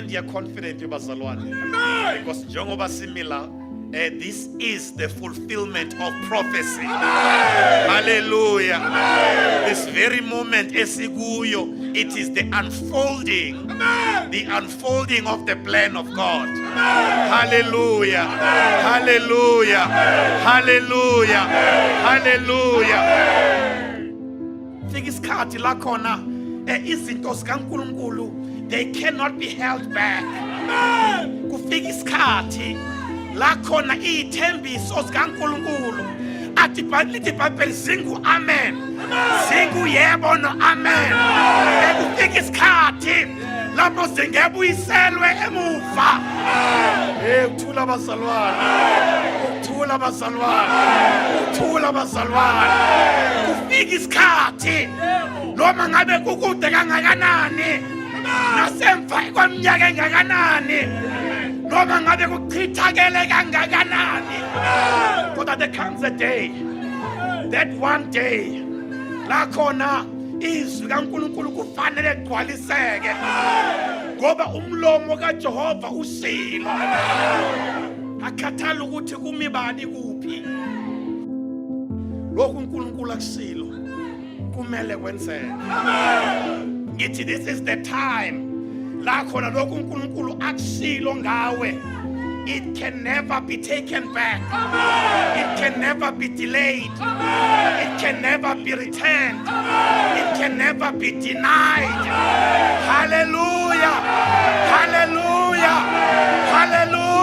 ndiya confident bazalwane because njengoba simila this is the fulfillment of prophecy. Hallelujah. This very moment esikuyo, it is the unfolding of the plan of God. Hallelujah. Hallelujah. Hallelujah. Hallelujah. Fika isikhathi la khona izinto zikaNkulunkulu, they cannot be held back. Kufika isikhathi la khona ithembiso zikaNkulunkulu athi lithi iBhayibheli zingu amen, zingu yebo no amen. Kufika isikhathi lapho zingebuyiselwe emuva. Ukuthula bazalwane, ukuthula bazalwane, ukuthula bazalwane. Kufika isikhathi noma ngabe kukude kangakanani, nasemva kweminyaka engakanani, noma ngabe kuchithakele kangakanani, kodwa there comes a day, that one day la khona izwi kaNkulunkulu kufanele ligcwaliseke, ngoba umlomo kaJehova ushilo. Akhathala ukuthi kumibani kuphi, lokhu uNkulunkulu akushilo kumele kwenzeke. Ngithi this is the time la khona lokhu uNkulunkulu akushilo ngawe, it can never be taken back. It can never be delayed. It can never be returned. It can never be denied. Hallelujah. Hallelujah. Hallelujah.